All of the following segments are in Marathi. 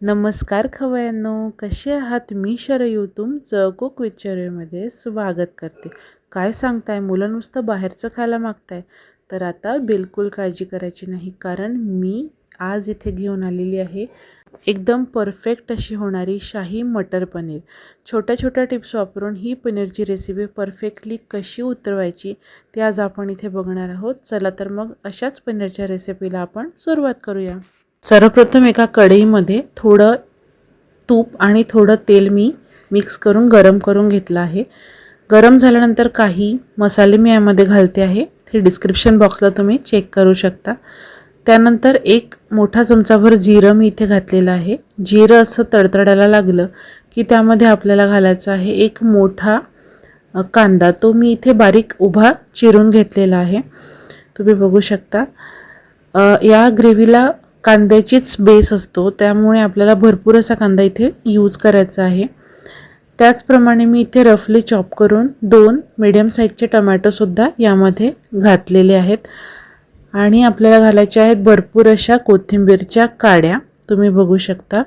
नमस्कार खवय्यांनो, कसे आहात? मी शरयू तुमचं कुक विथ शरयूमध्ये स्वागत करते. काय सांगताय, मुलं नुसतं बाहेरचं खायला मागताय? तर आता बिलकुल काळजी करायची नाही, कारण मी आज इथे घेऊन आलेली आहे एकदम परफेक्ट अशी होणारी शाही मटर पनीर. छोट्या छोट्या टिप्स वापरून ही पनीरची रेसिपी परफेक्टली कशी उतरवायची ते आज आपण इथे बघणार आहोत. चला तर मग अशाच पनीरच्या रेसिपीला आपण सुरुवात करूया. सर्वप्रथम एका कढईमध्ये थोडं तूप आणि थोडं तेल मी मिक्स करून गरम करून घेतलं आहे. गरम झाल्यानंतर काही मसाले मी यामध्ये घालते आहे, ते डिस्क्रिप्शन बॉक्सला तुम्ही चेक करू शकता. त्यानंतर एक मोठा चमचाभर जिरं मी इथे घातलेलं आहे. जिरं असं तडतडायला लागलं की त्यामध्ये आपल्याला घालायचं आहे एक मोठा कांदा. तो मी इथे बारीक उभा चिरून घेतलेला आहे, तुम्ही बघू शकता. या ग्रेव्हीला कांद्याचीच बेस असतो, त्यामुळे आपल्याला भरपूर असा कांदा इथे यूज करायचा आहे. त्याचप्रमाणे मी इथे रफली चॉप करून 2 मीडियम साईजचे टमॅटोसुद्धा यामध्ये घातलेले आहेत. आणि आपल्याला घालायच्या आहेत भरपूर अशा कोथिंबीरच्या काड्या, तुम्ही बघू शकता.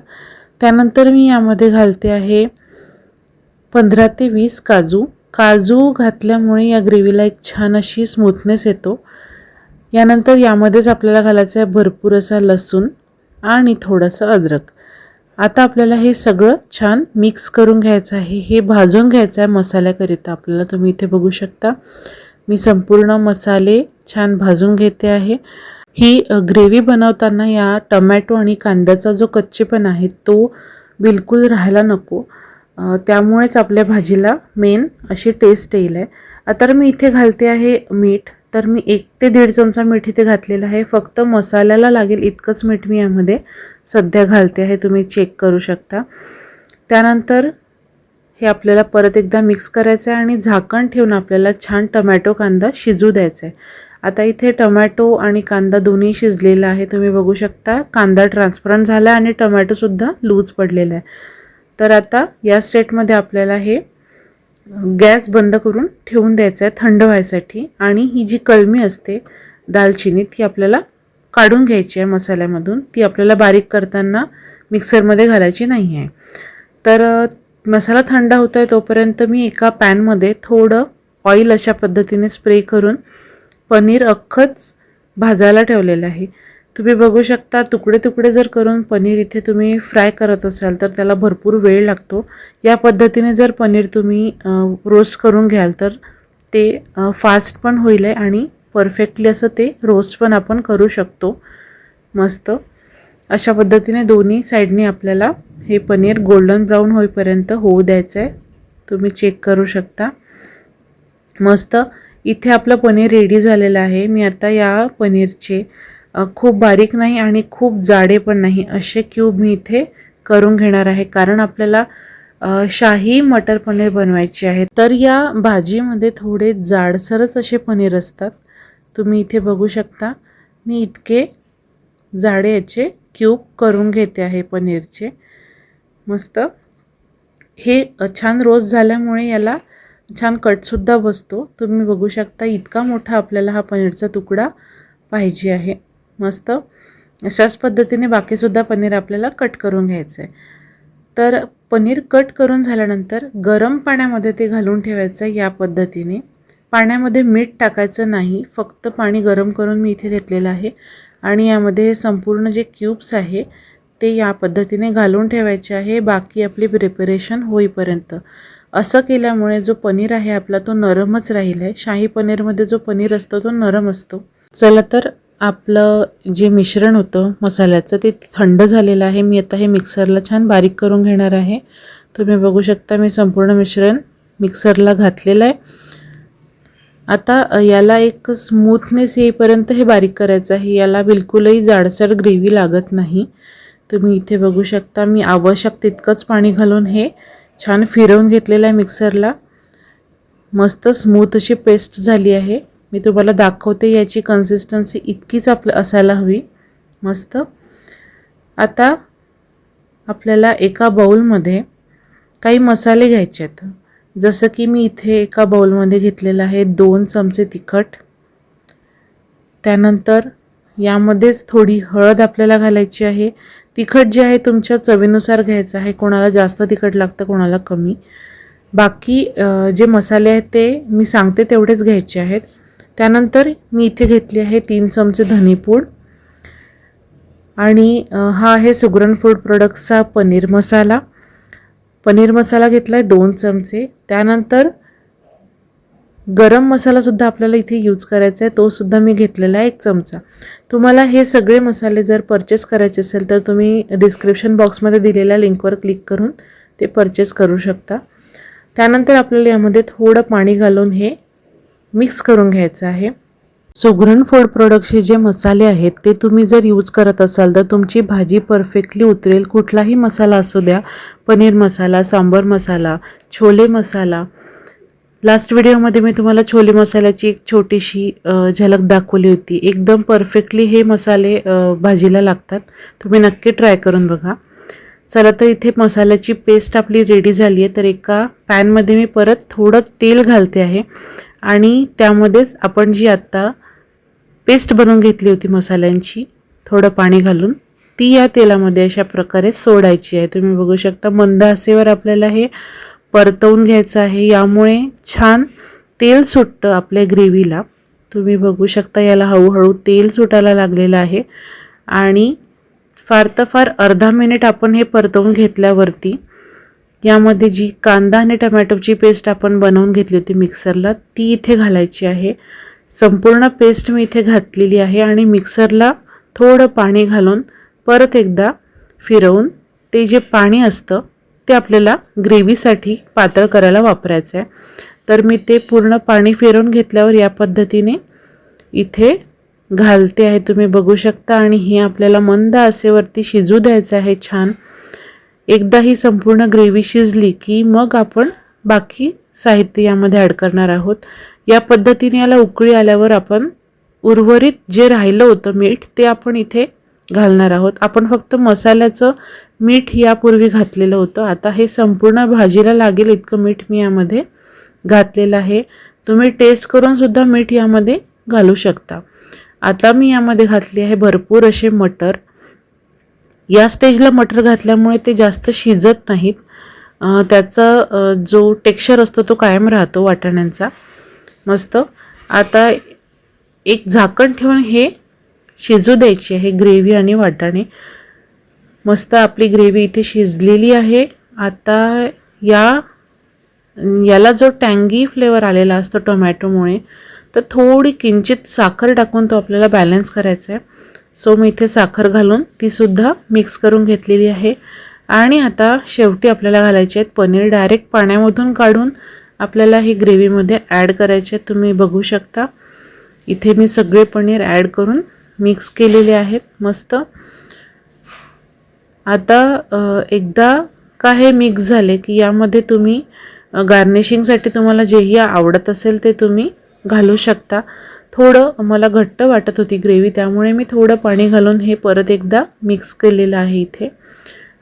त्यानंतर मी यामध्ये घालते आहे 15 ते 20 काजू. काजू घातल्यामुळे या ग्रेव्हीला एक छान अशी स्मूथनेस येतो. यानंतर यामध्येच आपल्याला घालायचं आहे भरपूर असा लसूण आणि थोडंसं अद्रक. आता आपल्याला हे सगळं छान मिक्स करून घ्यायचं आहे, हे भाजून घ्यायचं आहे मसाल्याकरिता आपल्याला. तुम्ही इथे बघू शकता मी संपूर्ण मसाले छान भाजून घेते आहे. ही ग्रेव्ही बनवताना या टमॅटो आणि कांद्याचा जो कच्चेपणा आहे तो बिलकुल राहायला नको, त्यामुळेच आपल्या भाजीला मेन अशी टेस्ट येईल आहे. आता मी इथे घालते आहे मीठ. तर मी 1 ते 1.5 चमचा मीठ इथे घातलेलं आहे. फक्त मसाल्याला लागेल इतकंच मीठ मी यामध्ये सध्या घालते आहे, तुम्ही चेक करू शकता. त्यानंतर हे आपल्याला परत एकदा मिक्स करायचं आहे आणि झाकण ठेवून आपल्याला छान टमॅटो कांदा शिजू द्यायचा आहे. आता इथे टमॅटो आणि कांदा दोन्ही शिजलेला आहे, तुम्ही बघू शकता. कांदा ट्रान्सपरंट झाला आणि टमॅटोसुद्धा लूज पडलेला आहे. तर आता या स्टेटमध्ये आपल्याला हे गॅस बंद करून ठेवून द्यायचं आहे थंड व्हायसाठी. आणि ही जी कलमी असते दालचिनी ती आपल्याला काढून घ्यायची आहे मसाल्यामधून. ती आपल्याला बारीक करताना मिक्सरमध्ये घालायची नाही आहे. तर मसाला थंड होतो आहे तोपर्यंत मी एका पॅनमध्ये थोडं ऑइल अशा पद्धतीने स्प्रे करून पनीर अख्खंच भाजायला ठेवलेलं आहे. तुम्ही बघू शकता तुकडे तुकडे जर करून पनीर इथे तुम्ही फ्राय करत असाल तर त्याला भरपूर वेळ लागतो. या पद्धतीने जर पनीर तुम्ही रोस्ट करून घ्याल तर ते फास्ट पण होईल आणि परफेक्टली असं ते रोस्ट पण आपण करू शकतो. मस्त अशा पद्धतीने दोन्ही साईडनी आपल्याला हे पनीर गोल्डन ब्राऊन होईपर्यंत होऊ द्यायचं आहे, तुम्ही चेक करू शकता. मस्त इथे आपलं पनीर रेडी झालेलं आहे. मी आता या पनीरचे खूप बारीक नाही आणि खूप जाडे पण नाही असे क्यूब मी इथे करून घेणार आहे, कारण आपल्याला शाही मटर पनीर बनवायची आहे. तर या भाजीमध्ये थोडे जाडसरच असे पनीर असतात, तुम्ही इथे बघू शकता. मी इतके जाडे याचे क्यूब करून घेते आहे पनीरचे. मस्त हे छान रोस्ट झाल्यामुळे याला छान कटसुद्धा बसतो. तुम्ही बघू शकता इतका मोठा आपल्याला हा पनीरचा तुकडा पाहिजे आहे. मस्त अशाच पद्धतीने बाकीसुद्धा पनीर आपल्याला कट करून घ्यायचं आहे. तर पनीर कट करून झाल्यानंतर गरम पाण्यामध्ये ते घालून ठेवायचं आहे. या पद्धतीने पाण्यामध्ये मीठ टाकायचं नाही, फक्त पाणी गरम करून मी इथे घेतलेलं आहे. आणि यामध्ये संपूर्ण जे क्यूब्स आहे ते या पद्धतीने घालून ठेवायचे आहे बाकी आपली प्रिपरेशन होईपर्यंत. असं केल्यामुळे जो पनीर आहे आपला तो नरमच राहील आहे. शाही पनीरमध्ये जो पनीर असतो तो नरम असतो. चला तर आपलं जे मिश्रण होतं मसाल्याचं ते थंड झालेलं आहे. मी आता हे मिक्सरला छान बारीक करून घेणार आहे. तुम्ही बघू शकता मी संपूर्ण मिश्रण मिक्सरला घातलेलं आहे. आता याला एक स्मूथनेस येईपर्यंत हे बारीक करायचं आहे. याला बिलकुलही जाडसर ग्रेव्ही लागत नाही. तुम्ही इथे बघू शकता मी आवश्यक तितकंच पाणी घालून हे छान फिरवून घेतलेलं आहे मिक्सरला. मस्त स्मूथ अशी पेस्ट झाली आहे. मी तुम्हाला दाखवते याची कन्सिस्टन्सी इतकीच असायला हवी. मस्त आता आपल्याला एका बाउलमध्ये काही मसाले घ्यायचे आहेत. जसं की मी इथे एका बाउलमध्ये घेतलेलं आहे 2 चमचे तिखट, त्यानंतर यामध्येच थोडी हळद आपल्याला घालायची आहे. तिखट जे आहे तुमच्या चवीनुसार घ्यायचं आहे. कोणाला जास्त तिखट लागतं, कोणाला कमी. बाकी जे मसाले आहेत ते मी सांगते तेवढेच घ्यायचे आहेत. त्यानंतर मी इथे घेतली आहे 3 चमचे धनेपूड आणि हा आहे सुगरण फूड प्रोडक्ट्सचा पनीर मसाला. पनीर मसाला घेतला आहे 2 चमचे. त्यानंतर गरम मसालासुद्धा आपल्याला इथे यूज करायचा आहे, तोसुद्धा मी घेतलेला आहे 1 चमचा. तुम्हाला हे सगळे मसाले जर परचेस करायचे असेल तर तुम्ही डिस्क्रिप्शन बॉक्समध्ये दिलेल्या लिंकवर क्लिक करून ते परचेस करू शकता. त्यानंतर आपल्याला यामध्ये थोडं पाणी घालून हे मिक्स करून घ्यायचं आहे. सुगरण फूड प्रोडक्टचे जे मसाले आहेत ते तुम्ही जर यूज करत असाल तर तुमची भाजी परफेक्टली उतरेल. कुठलाही मसाला असू द्या, पनीर मसाला, सांबर मसाला, छोले मसाला. लास्ट व्हिडिओमध्ये मी तुम्हाला छोले मसाल्याची एक छोटीशी झलक दाखवली होती. एकदम परफेक्टली हे मसाले भाजीला लागतात. तुम्ही नक्की ट्राय करून बघा. चला तर इथे मसाल्याची पेस्ट आपली रेडी झाली आहे. तर एका पॅनमध्ये मी परत थोडं तेल घालते आहे आणि त्यामध्येच आपण जी आत्ता पेस्ट बनवून घेतली होती मसाल्यांची, थोडं पाणी घालून ती या तेलामध्ये अशा प्रकारे सोडायची आहे. तुम्ही बघू शकता मंद आचेवर आपल्याला हे परतवून घ्यायचं आहे. यामुळे छान तेल सुटतं आपल्या ग्रेव्हीला. तुम्ही बघू शकता याला हळूहळू तेल सुटायला लागलेलं आहे आणि फार तर फार अर्धा मिनिट आपण हे परतवून घेतल्यावरती यामध्ये जी कांदा आणि टमॅटोची पेस्ट आपण बनवून घेतली होती मिक्सरला ती इथे घालायची आहे. संपूर्ण पेस्ट मी इथे घातलेली आहे आणि मिक्सरला थोडं पाणी घालून परत एकदा फिरवून ते जे पाणी असतं ते आपल्याला ग्रेव्हीसाठी पातळ करायला वापरायचं आहे. तर मी ते पूर्ण पाणी फिरवून घेतल्यावर या पद्धतीने इथे घालते आहे. तुम्ही बघू शकता आणि हे आपल्याला मंद आचेवरती शिजू द्यायचं आहे छान. एकदा ही संपूर्ण ग्रेव्ही शिजली की मग आपण बाकी साहित्य यामध्ये ॲड करणार आहोत. या पद्धतीने याला उकळी आल्यावर आपण उर्वरित जे राहिलं होतं मीठ ते आपण इथे घालणार आहोत. आपण फक्त मसाल्याचं मीठ यापूर्वी घातलेलं होतं. आता हे संपूर्ण भाजीला लागेल इतकं मीठ मी यामध्ये घातलेलं आहे. तुम्ही टेस्ट करून सुद्धा मीठ यामध्ये घालू शकता. आता मी यामध्ये घातले आहे भरपूर असे मटर. या स्टेजला मटर घातल्यामुळे ते जास्त शिजत नाहीत. त्याचा जो टेक्स्चर असतो तो कायम राहतो वाटाण्यांचा मस्त. आता एक झाकण ठेवून हे शिजू द्यायची आहे ग्रेव्ही आणि वाटाणे. मस्त आपली ग्रेव्ही इथे शिजलेली आहे. आता याला जो टँगी फ्लेवर आलेला असतो टोमॅटोमुळे तर थोडी किंचित साखर टाकून तो आपल्याला बॅलन्स करायचा आहे. सो मी इथे साखर घालून तीसुद्धा मिक्स करून घेतलेली आहे. आणि आता शेवटी आपल्याला घालायचे आहेत पनीर. डायरेक्ट पाण्यामधून काढून आपल्याला ही ग्रेव्हीमध्ये ॲड करायचे आहेत. तुम्ही बघू शकता इथे मी सगळे पनीर ॲड करून मिक्स केलेले आहेत मस्त. आता एकदा का हे मिक्स झाले की यामध्ये तुम्ही गार्निशिंगसाठी तुम्हाला जेही आवडत असेल ते तुम्ही घालू शकता. थोडं मला घट्ट वाटत होती ग्रेव्ही त्यामुळे मी थोडं पाणी घालून हे परत एकदा मिक्स केलेलं आहे इथे.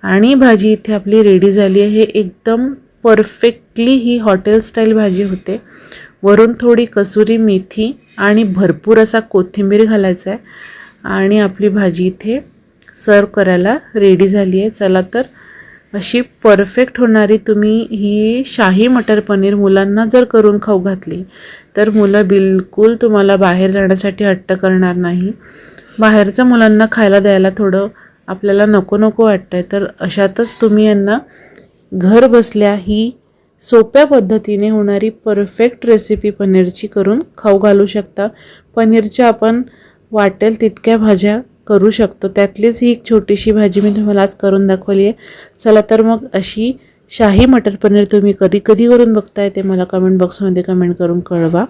आणि भाजी इथे आपली रेडी झाली आहे. एकदम परफेक्टली ही हॉटेल स्टाईल भाजी होते. वरून थोडी कसुरी मेथी आणि भरपूर असा कोथिंबीर घालायचा आहे आणि आपली भाजी इथे सर्व करायला रेडी झाली आहे. चला तर अशी परफेक्ट होणारी तुम्ही ही शाही मटर पनीर मुलांना जर करून खाऊ घातली तर मुलं बिलकुल तुम्हाला बाहेर जाण्यासाठी हट्ट करणार नाही. बाहेरचं मुलांना खायला द्यायला थोडं आपल्याला नको नको वाटतं आहे. तर अशातच तुम्ही यांना घर बसल्या ही सोप्या पद्धतीने होणारी परफेक्ट रेसिपी पनीरची करून खाऊ घालू शकता. पनीरच्या आपण वाटेल तितक्या भाज्या करू शकतो. त्यातलीच ही एक छोटीशी भाजी मी तुम्हाला आज करून दाखवली आहे. चला तर मग अशी शाही मटर पनीर तुम्ही कधी करून बघताय ते मला कमेंट बॉक्समध्ये कमेंट करून कळवा.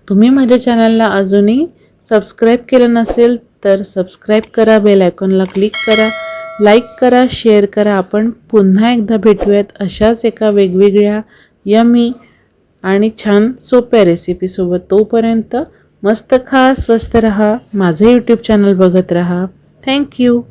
तुम्ही माझ्या चॅनलला अजूनही सबस्क्राईब केलं नसेल तर सबस्क्राईब करा, बेल आयकॉनला क्लिक करा, लाईक करा, शेअर करा. आपण पुन्हा एकदा भेटूयात अशाच एका वेगवेगळ्या यमी आणि छान सोप्या रेसिपीसोबत. तोपर्यंत मस्त खा, स्वस्त रहा, माझं यूट्यूब चॅनल बघत रहा. थँक्यू.